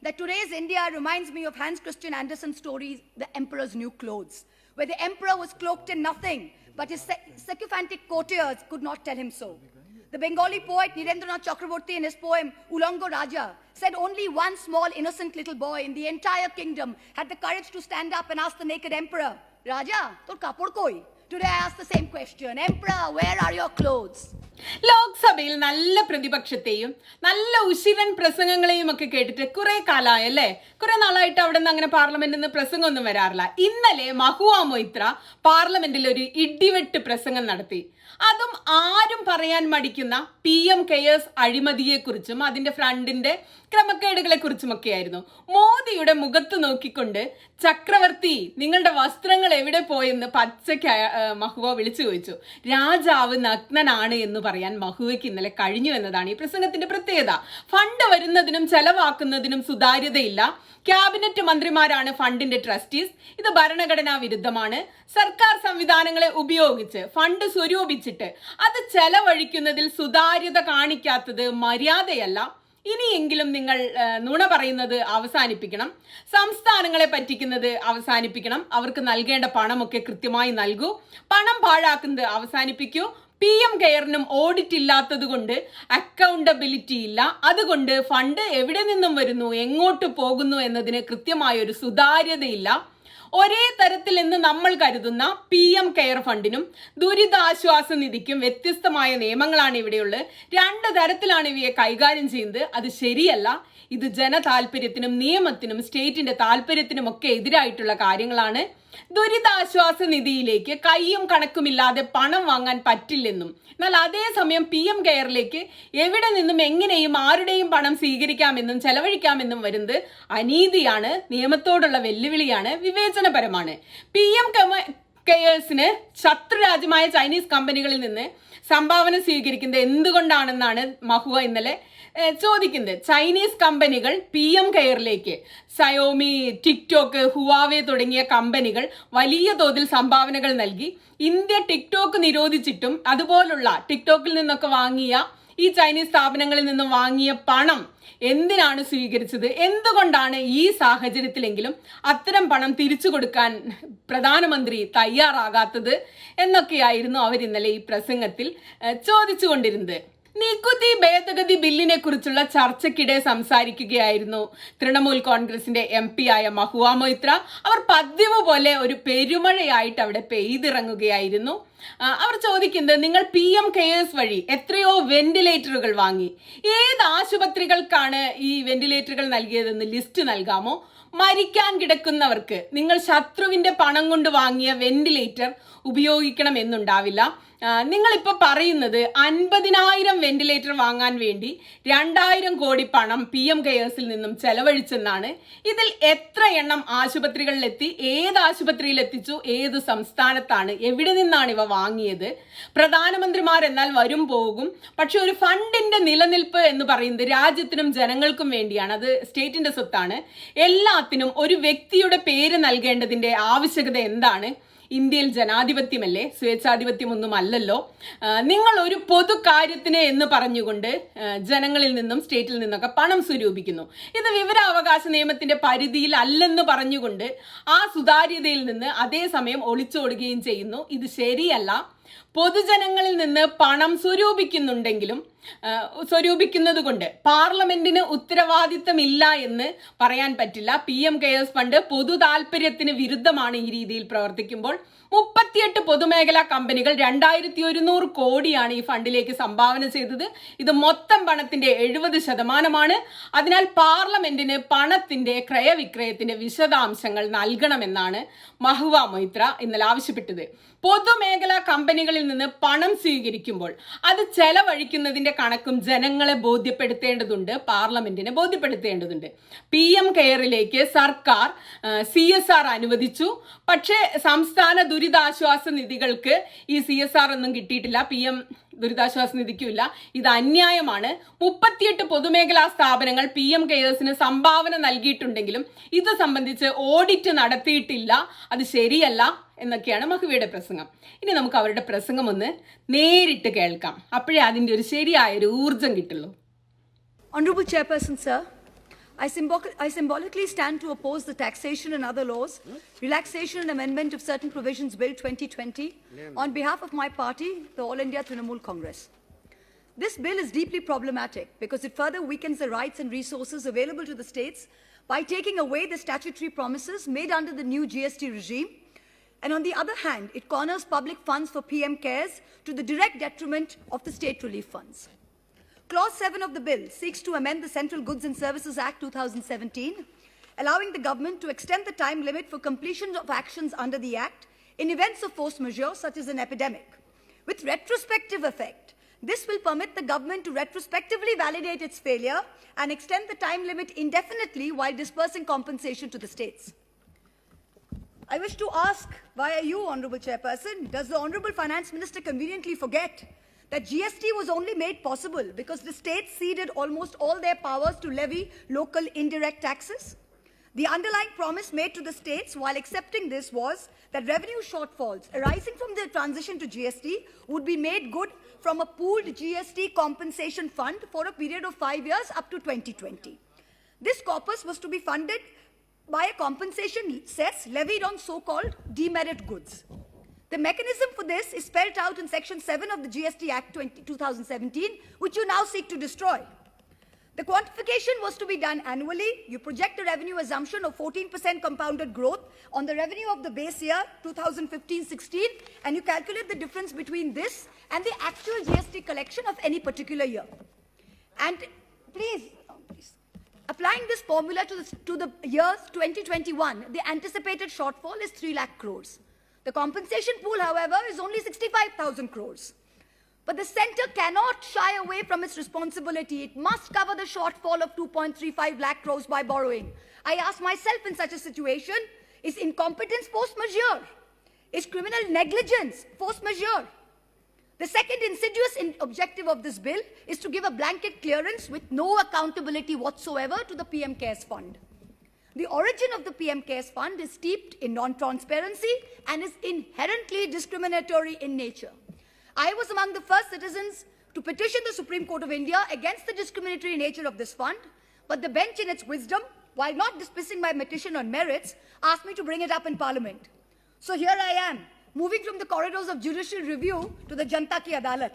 that today's India reminds me of Hans Christian Andersen's story, The Emperor's New Clothes, where the emperor was cloaked in nothing, but his sycophantic courtiers could not tell him so. The Bengali poet Nirendranath Chakraborty, in his poem Ulango Raja, said only one small innocent little boy in the entire kingdom had the courage to stand up and ask the naked emperor, Raja, tor kapod koi? Today I ask the same question. Emperor, where are your clothes? ലോക് സഭയിൽ നല്ല പ്രതിപക്ഷത്തെയും നല്ല ഉശിരൻ പ്രസംഗങ്ങളെയും ഒക്കെ കേട്ടിട്ട് കുറെ കാലമായല്ലേ, കുറെ നാളായിട്ട് അവിടെ നിന്ന് അങ്ങനെ പാർലമെന്റിൽ നിന്ന് പ്രസംഗമൊന്നും വരാറില്ല. ഇന്നലെ മഹുവ മൊയ്ത്ര പാർലമെന്റിൽ ഒരു ഇടിവെട്ട് പ്രസംഗം നടത്തി. അതും ആരും പറയാൻ മടിക്കുന്ന PM കെയേഴ്സ് അഴിമതിയെക്കുറിച്ചും അതിന്റെ ഫ്രണ്ടിന്റെ ക്രമക്കേടുകളെ കുറിച്ചുമൊക്കെയായിരുന്നു. മോദിയുടെ മുഖത്ത് നോക്കിക്കൊണ്ട് ചക്രവർത്തി നിങ്ങളുടെ വസ്ത്രങ്ങൾ എവിടെ പോയെന്ന് പച്ചയ്ക്ക് മഹുവ വിളിച്ചു ചോദിച്ചു. രാജാവ് നഗ്നനാണ് എന്ന് പറയാൻ മഹുവയ്ക്ക് ഇന്നലെ കഴിഞ്ഞു എന്നതാണ് ഈ പ്രസംഗത്തിന്റെ പ്രത്യേകത. ഫണ്ട് വരുന്നതിനും ചെലവാക്കുന്നതിനും സുതാര്യതയില്ല. ക്യാബിനറ്റ് മന്ത്രിമാരാണ് ഫണ്ടിന്റെ ട്രസ്റ്റീസ്. ഇത് ഭരണഘടനാ വിരുദ്ധമാണ്. സർക്കാർ സംവിധാനങ്ങളെ ഉപയോഗിച്ച് ഫണ്ട് സ്വരൂപിച്ചിട്ട് അത് ചെലവഴിക്കുന്നതിൽ സുതാര്യത കാണിക്കാത്തത് മര്യാദയല്ല. ഇനിയെങ്കിലും നിങ്ങൾ നുണ പറയുന്നത് അവസാനിപ്പിക്കണം. സംസ്ഥാനങ്ങളെ പറ്റിക്കുന്നത് അവസാനിപ്പിക്കണം. അവർക്ക് നൽകേണ്ട പണമൊക്കെ കൃത്യമായി നൽകൂ. പണം പാഴാക്കുന്നത് അവസാനിപ്പിക്കൂ. PM കെയറിനും ഓഡിറ്റ് ഇല്ലാത്തത് കൊണ്ട് അക്കൗണ്ടബിലിറ്റി ഇല്ല. അതുകൊണ്ട് ഫണ്ട് എവിടെ നിന്നും വരുന്നു, എങ്ങോട്ട് പോകുന്നു എന്നതിന് കൃത്യമായ ഒരു സുതാര്യതയില്ല. ഒരേ തരത്തിൽ എന്ന് നമ്മൾ കരുതുന്ന PM കെയർ ഫണ്ടിനും ദുരിതാശ്വാസ നിധിക്കും വ്യത്യസ്തമായ നിയമങ്ങളാണ് ഇവിടെയുള്ളത്. 2 തരത്തിലാണ് ഇവയെ കൈകാര്യം ചെയ്യുന്നത്. അത് ശരിയല്ല. ഇത് ജനതാൽപര്യത്തിനും നിയമത്തിനും സ്റ്റേറ്റിന്റെ താല്പര്യത്തിനും ഒക്കെ എതിരായിട്ടുള്ള കാര്യങ്ങളാണ്. ദുരിതാശ്വാസ നിധിയിലേക്ക് കയ്യും കണക്കുമില്ലാതെ പണം വാങ്ങാൻ പറ്റില്ലെന്നും, എന്നാൽ അതേസമയം PM കെയറിലേക്ക് എവിടെ നിന്നും എങ്ങനെയും ആരുടെയും പണം സ്വീകരിക്കാമെന്നും ചെലവഴിക്കാമെന്നും വരുന്നത് അനീതിയാണ്, നിയമത്തോടുള്ള വെല്ലുവിളിയാണ്, വിവേചനപരമാണ്. PM കെയേഴ്സിന് ശത്രുരാജ്യമായ ചൈനീസ് കമ്പനികളിൽ നിന്ന് സംഭാവന സ്വീകരിക്കുന്നത് എന്തുകൊണ്ടാണെന്നാണ് മഹുവ ഇന്നലെ ചോദിക്കുന്നത്. ചൈനീസ് കമ്പനികൾ PM കെയറിലേക്ക് സയോമി, ടിക്ടോക്ക്, ഹുവാവേ തുടങ്ങിയ കമ്പനികൾ വലിയ തോതിൽ സംഭാവനകൾ നൽകി. ഇന്ത്യ ടിക്ടോക്ക് നിരോധിച്ചിട്ടും അതുപോലുള്ള ടിക്ടോക്കിൽ നിന്നൊക്കെ വാങ്ങിയ ഈ ചൈനീസ് സ്ഥാപനങ്ങളിൽ നിന്നും വാങ്ങിയ പണം എന്തിനാണ് സ്വീകരിച്ചത്, എന്തുകൊണ്ടാണ് ഈ സാഹചര്യത്തിലെങ്കിലും അത്തരം പണം തിരിച്ചു കൊടുക്കാൻ പ്രധാനമന്ത്രി തയ്യാറാകാത്തത് എന്നൊക്കെയായിരുന്നു അവർ ഇന്നലെ ഈ പ്രസംഗത്തിൽ ചോദിച്ചുകൊണ്ടിരുന്നത്. നികുതി ഭേദഗതി ബില്ലിനെ കുറിച്ചുള്ള ചർച്ചയ്ക്കിടെ സംസാരിക്കുകയായിരുന്നു തൃണമൂൽ കോൺഗ്രസിന്റെ MP ആയ മഹുവ മൊയ്ത്ര. അവർ പതിവ് പോലെ ഒരു പെരുമഴയായിട്ട് അവിടെ പെയ്തിറങ്ങുകയായിരുന്നു. അവർ ചോദിക്കുന്നത്, നിങ്ങൾ PM കെയേഴ്സ് വഴി എത്രയോ വെന്റിലേറ്ററുകൾ വാങ്ങി, ഏത് ആശുപത്രികൾക്കാണ് ഈ വെന്റിലേറ്ററുകൾ നൽകിയതെന്ന് ലിസ്റ്റ് നൽകാമോ? മരിക്കാൻ കിടക്കുന്നവർക്ക് നിങ്ങൾ ശത്രുവിന്റെ പണം കൊണ്ട് വാങ്ങിയ വെന്റിലേറ്റർ ഉപയോഗിക്കണം എന്നുണ്ടാവില്ല. നിങ്ങളിപ്പോൾ പറയുന്നത് 50,000 വെന്റിലേറ്റർ വാങ്ങാൻ വേണ്ടി 2,000 കോടി പണം PM കെയേഴ്സിൽ നിന്നും ചെലവഴിച്ചെന്നാണ്. ഇതിൽ എത്ര എണ്ണം ആശുപത്രികളിലെത്തി, ഏത് ആശുപത്രിയിൽ എത്തിച്ചു, ഏത് സംസ്ഥാനത്താണ്, എവിടെ നിന്നാണ് ഇവ വാങ്ങിയത്? പ്രധാനമന്ത്രിമാർ എന്നാൽ വരും പോകും, പക്ഷെ ഒരു ഫണ്ടിന്റെ നിലനിൽപ്പ് എന്ന് പറയുന്നത് രാജ്യത്തിനും ജനങ്ങൾക്കും വേണ്ടിയാണ്. അത് സ്റ്റേറ്റിന്റെ സ്വത്താണ്. എല്ലാത്തിനും ഒരു വ്യക്തിയുടെ പേര് നൽകേണ്ടതിന്റെ ആവശ്യകത എന്താണ്? ഇന്ത്യയിൽ ജനാധിപത്യമല്ലേ, സ്വേച്ഛാധിപത്യമൊന്നും അല്ലല്ലോ. നിങ്ങൾ ഒരു പൊതു കാര്യത്തിന് എന്ന് പറഞ്ഞുകൊണ്ട് ജനങ്ങളിൽ നിന്നും സ്റ്റേറ്റിൽ നിന്നൊക്കെ പണം സ്വരൂപിക്കുന്നു. ഇത് വിവരാവകാശ നിയമത്തിന്റെ പരിധിയിൽ അല്ലെന്ന് പറഞ്ഞുകൊണ്ട് ആ സുതാര്യതയിൽ നിന്ന് അതേസമയം ഒളിച്ചോടുകയും ചെയ്യുന്നു. ഇത് ശരിയല്ല. പൊതുജനങ്ങളിൽ നിന്ന് പണം സ്വരൂപിക്കുന്നത് കൊണ്ട് പാർലമെന്റിന് ഉത്തരവാദിത്തമില്ല എന്ന് പറയാൻ പറ്റില്ല. PM കെയേഴ്സ് ഫണ്ട് പൊതു താല്പര്യത്തിന് വിരുദ്ധമാണ് ഈ രീതിയിൽ പ്രവർത്തിക്കുമ്പോൾ. 38 പൊതുമേഖലാ കമ്പനികൾ 2,100 കോടിയാണ് ഈ ഫണ്ടിലേക്ക് സംഭാവന ചെയ്തത്. ഇത് മൊത്തം പണത്തിന്റെ 70%. അതിനാൽ പാർലമെന്റിന് പണത്തിന്റെ ക്രയവിക്രയത്തിന്റെ വിശദാംശങ്ങൾ നൽകണമെന്നാണ് മഹുവ മൊയ്ത്ര ഇന്നലെ ആവശ്യപ്പെട്ടത്. പൊതുമേഖലാ കമ്പനികളിൽ നിന്ന് പണം സ്വീകരിക്കുമ്പോൾ അത് ചെലവഴിക്കുന്നതിന്റെ കണക്കും ജനങ്ങളെ ബോധ്യപ്പെടുത്തേണ്ടതുണ്ട്, പാർലമെന്റിനെ ബോധ്യപ്പെടുത്തേണ്ടതുണ്ട്. PM കെയറിലേക്ക് സർക്കാർ CSR അനുവദിച്ചു. പക്ഷേ സംസ്ഥാന ദുരിതാശ്വാസ നിധികൾക്ക് ഈ CSR ഒന്നും കിട്ടിയിട്ടില്ല, PM ദുരിതാശ്വാസ നിധിക്കുമില്ല. ഇത് അന്യായമാണ്. 38 പൊതുമേഖലാ സ്ഥാപനങ്ങൾ PM കെയേഴ്സിന് സംഭാവന നൽകിയിട്ടുണ്ടെങ്കിലും ഇത് സംബന്ധിച്ച് ഓഡിറ്റ് നടത്തിയിട്ടില്ല. അത് ശരിയല്ല എന്നൊക്കെയാണ് മഹുവയുടെ പ്രസംഗം. ഇനി നമുക്ക് അവരുടെ പ്രസംഗം ഒന്ന് നേരിട്ട് കേൾക്കാം. അപ്പോഴേ അതിൻ്റെ ഒരു ശരിയായൊരു ഊർജം കിട്ടുള്ളൂ. Honorable Chairperson, sir, I symbolically stand to oppose the Taxation and Other Laws, Relaxation and Amendment of Certain Provisions Bill 2020 on behalf of my party, the All India Trinamool Congress. This bill is deeply problematic because it further weakens the rights and resources available to the states by taking away the statutory promises made under the new GST regime. And on the other hand, it corners public funds for PM CARES to the direct detriment of the state relief funds. Clause 7 of the bill seeks to amend the Central Goods and Services Act 2017, allowing the government to extend the time limit for completion of actions under the Act in events of force majeure, such as an epidemic. With retrospective effect, this will permit the government to retrospectively validate its failure and extend the time limit indefinitely while dispersing compensation to the states. I wish to ask, via you, Honourable Chairperson, does the Honourable Finance Minister conveniently forget that GST was only made possible because the states ceded almost all their powers to levy local indirect taxes? The underlying promise made to the states while accepting this was that revenue shortfalls arising from the transition to GST would be made good from a pooled GST compensation fund for a period of 5 years up to 2020. This corpus was to be funded by a compensation cess levied on so-called demerit goods. The mechanism for this is spelled out in Section 7 of the GST Act 2017, which you now seek to destroy. The quantification was to be done annually. You project a revenue assumption of 14% compounded growth on the revenue of the base year 2015-16, and you calculate the difference between this and the actual GST collection of any particular year. And please, applying this formula to the years 2021, the anticipated shortfall is 3 lakh crores. The compensation pool, however, is only 65,000 crores. But the centre cannot shy away from its responsibility. It must cover the shortfall of 2.35 lakh crores by borrowing. I ask myself, in such a situation, is incompetence force majeure? Is criminal negligence force majeure? The second insidious objective of this bill is to give a blanket clearance with no accountability whatsoever to the PM CARES Fund. The origin of the PM CARES Fund is steeped in non-transparency and is inherently discriminatory in nature. I was among the first citizens to petition the Supreme Court of India against the discriminatory nature of this fund, but the bench in its wisdom, while not dismissing my petition on merits, asked me to bring it up in Parliament. So here I am, moving from the corridors of judicial review to the Janta Ki Adalat.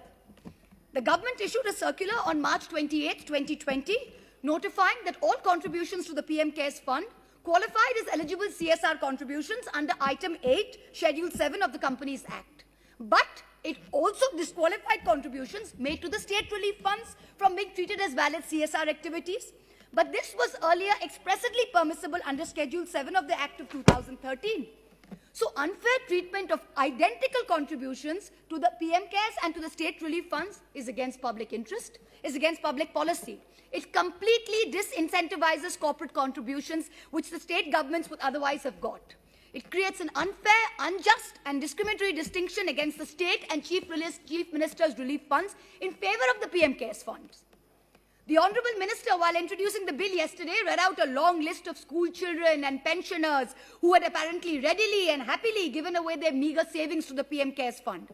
The government issued a circular on March 28, 2020, notifying that all contributions to the PM CARES Fund qualified as eligible CSR contributions under Item 8, Schedule 7 of the Companies Act. But it also disqualified contributions made to the state relief funds from being treated as valid CSR activities. But this was earlier expressly permissible under Schedule 7 of the Act of 2013. So unfair treatment of identical contributions to the PM CARES and to the state relief funds is against public interest, is against public policy. It completely disincentivizes corporate contributions which the state governments would otherwise have got. It creates an unfair, unjust and discriminatory distinction against the state and chief minister's relief funds in favor of the PM CARES funds. The Honourable Minister, while introducing the bill yesterday, read out a long list of school children and pensioners who had apparently readily and happily given away their meagre savings to the PM CARES Fund.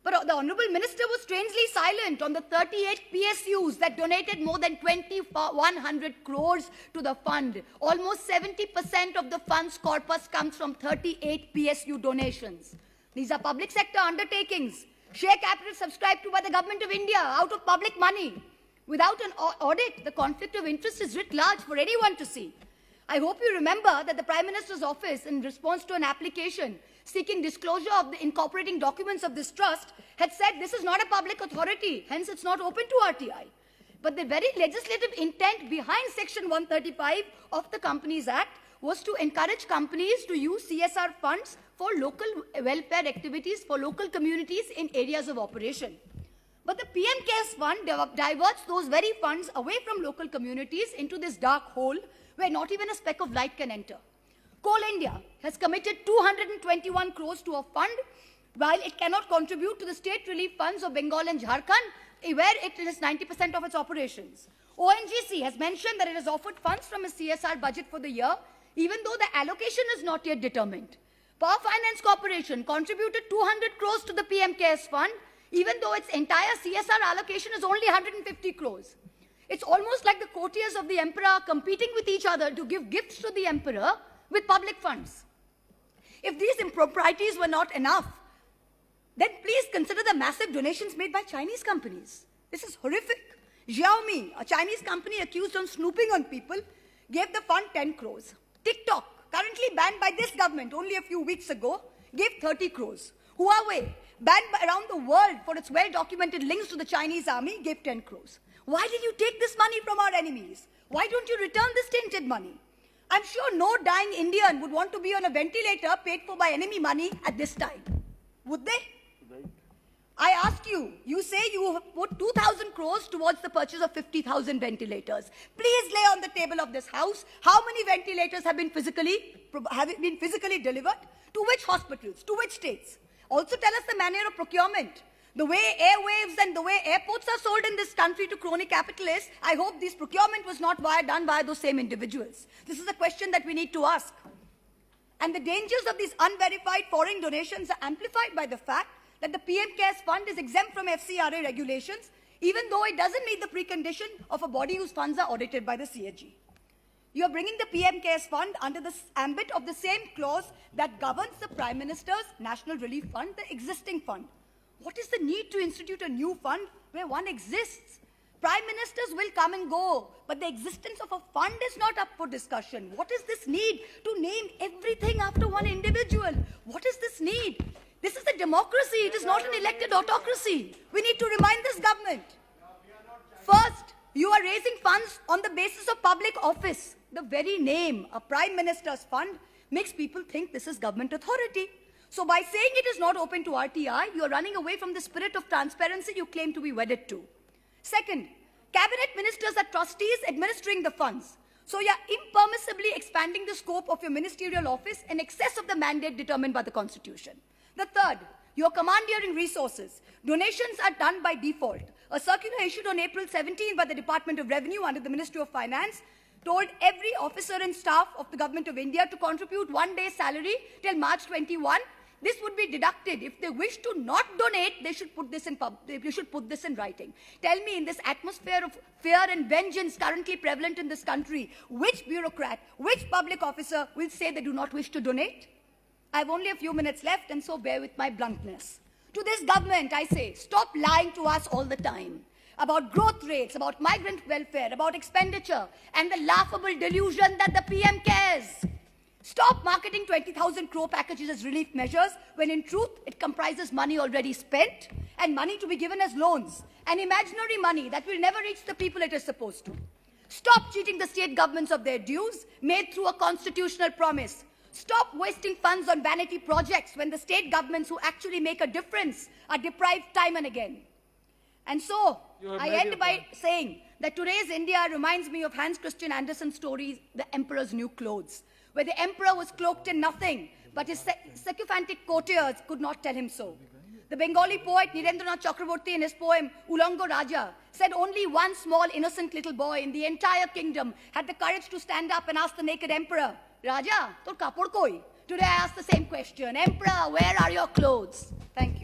But the Honourable Minister was strangely silent on the 38 PSUs that donated more than 2,100 crores to the fund. Almost 70% of the fund's corpus comes from 38 PSU donations. These are public sector undertakings, share capital subscribed to by the Government of India out of public money. Without an audit, the conflict of interest is writ large for anyone to see. I hope you remember that the Prime Minister's office, in response to an application seeking disclosure of the incorporating documents of this trust, had said this is not a public authority, hence it's not open to RTI. But the very legislative intent behind Section 135 of the Companies Act was to encourage companies to use CSR funds for local welfare activities for local communities in areas of operation. But the PM CARES Fund diverts those very funds away from local communities into this dark hole where not even a speck of light can enter. Coal India has committed 221 crores to a fund while it cannot contribute to the state relief funds of Bengal and Jharkhand, where it is 90% of its operations. ONGC has mentioned that it has offered funds from its CSR budget for the year, even though the allocation is not yet determined. Power Finance Corporation contributed 200 crores to the PM CARES Fund, even though its entire CSR allocation is only 150 crores. It's almost like the courtiers of the emperor are competing with each other to give gifts to the emperor with public funds. If these improprieties were not enough, then please consider the massive donations made by Chinese companies. This is horrific. Xiaomi, a Chinese company accused of snooping on people, gave the fund 10 crores. TikTok, currently banned by this government only a few weeks ago, gave 30 crores. Huawei, banned around the world for its well-documented links to the Chinese army, gave 10 crores. Why did you take this money from our enemies? Why don't you return this tainted money? I'm sure no dying Indian would want to be on a ventilator paid for by enemy money at this time. Would they? I ask you, you say you put 2,000 crores towards the purchase of 50,000 ventilators. Please lay on the table of this house how many ventilators have been physically delivered, to which hospitals, to which states. Also tell us the manner of procurement. The way airwaves and the way airports are sold in this country to crony capitalists, I hope this procurement was not done by those same individuals. This is a question that we need to ask. And the dangers of these unverified foreign donations are amplified by the fact that the PM Cares Fund is exempt from FCRA regulations, even though it doesn't meet the precondition of a body whose funds are audited by the CAG. You are bringing the PM Cares Fund under the ambit of the same clause that governs the Prime Minister's National Relief Fund, the existing fund. What is the need to institute a new fund where one exists? Prime Ministers will come and go, but the existence of a fund is not up for discussion. What is this need to name everything after one individual? What is this need? This is a democracy. It is not an elected autocracy. We need to remind this government. First, you are raising funds on the basis of public office. The very name, a Prime Minister's fund, makes people think this is government authority. So by saying it is not open to RTI, you are running away from the spirit of transparency you claim to be wedded to. Second, cabinet ministers are trustees administering the funds. So you are impermissibly expanding the scope of your ministerial office in excess of the mandate determined by the Constitution. The third, you are commandeering resources. Donations are done by default. A circular issued on April 17 by the Department of Revenue under the Ministry of Finance told every officer and staff of the Government of India to contribute 1 day's salary till March 21. This would be deducted. If they wish to not donate, they should put this in writing. Tell me, in this atmosphere of fear and vengeance currently prevalent in this country, which bureaucrat, which public officer will say they do not wish to donate? I have only a few minutes left, and so bear with my bluntness. To this government, I say, stop lying to us all the time about growth rates, about migrant welfare, about expenditure, and the laughable delusion that the PM cares. Stop marketing 20,000 crore packages as relief measures when in truth it comprises money already spent and money to be given as loans, an imaginary money that will never reach the people it is supposed to. Stop cheating the state governments of their dues made through a constitutional promise. Stop wasting funds on vanity projects when the state governments who actually make a difference are deprived time and again. And so, I end by saying that today's India reminds me of Hans Christian Andersen's story, The Emperor's New Clothes, where the emperor was cloaked in nothing, but his sycophantic courtiers could not tell him so. The Bengali poet Nirendranath Chakraborty in his poem Ulango Raja said only one small innocent little boy in the entire kingdom had the courage to stand up and ask the naked emperor, Raja, tor kapod koi? Today I ask the same question, Emperor, where are your clothes? Thank you.